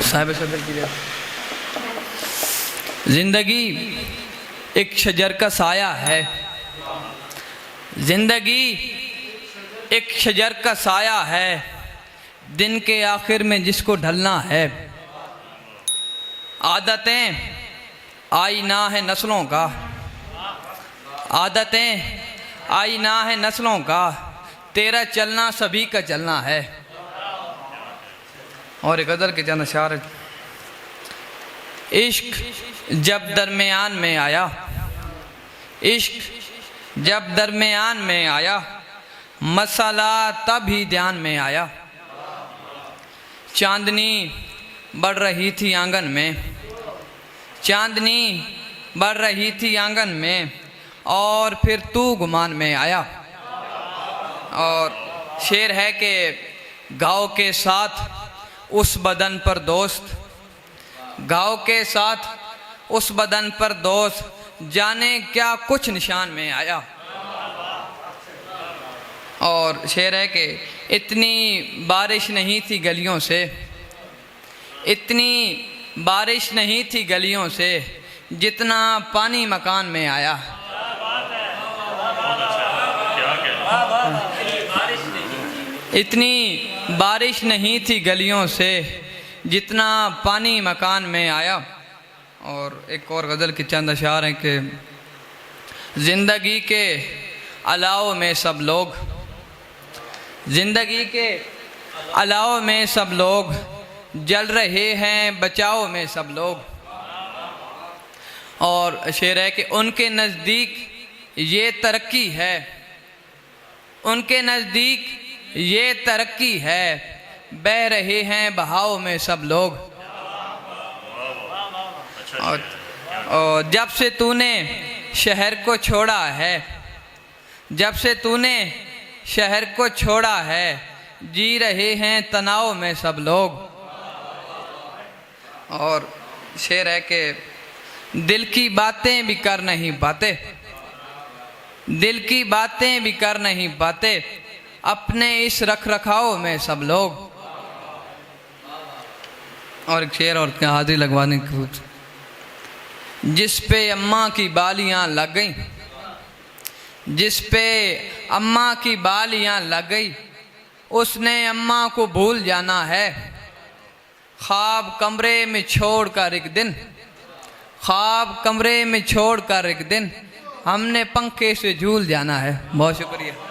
साहिब सदर की जिंदगी एक शजर का साया है। जिंदगी एक शजर का साया है, दिन के आखिर में जिसको ढलना है। आदतें आईना है नस्लों का, आदतें आईना है नस्लों का, तेरा चलना सभी का चलना है। और एक गज़ल के चंद अशार। इश्क जब दरमियान में आया, इश्क जब दरमियान में आया, मसला तभी ध्यान में आया। चांदनी बढ़ रही थी आंगन में, चांदनी बढ़ रही थी आंगन में, और फिर तू गुमान में आया। और शेर है कि घाव के साथ उस बदन पर दोस्त, घाव के साथ उस बदन पर दोस्त, जाने क्या कुछ निशान में आया। और शेर है कि इतनी बारिश नहीं थी गलियों से, इतनी बारिश नहीं थी गलियों से, जितना पानी मकान में आया। इतनी बारिश नहीं थी गलियों से, जितना पानी मकान में आया। और एक और गज़ल के चंद अशार हैं कि ज़िंदगी के अलाव में सब लोग, ज़िंदगी के अलाव में सब लोग, जल रहे हैं बचाओ में सब लोग। और शेर है कि उनके नज़दीक ये तरक्की है, उनके नज़दीक ये तरक्की है, बह रहे हैं बहाव में सब लोग। और जब से तूने शहर को छोड़ा है, जब से तूने शहर को छोड़ा है, जी रहे हैं तनाव में सब लोग। और शेर है कि दिल की बातें भी कर नहीं पाते, दिल की बातें भी कर नहीं पाते, अपने इस रख रखाव में सब लोग। और एक शेर और हाजिरी लगवाने की, जिस पे अम्मा की बालियां लग गई, जिस पे अम्मा की बालियां लग गई, उसने अम्मा को भूल जाना है। ख्वाब कमरे में छोड़कर एक दिन, ख्वाब कमरे में छोड़कर एक दिन, हमने पंखे से झूल जाना है। बहुत शुक्रिया।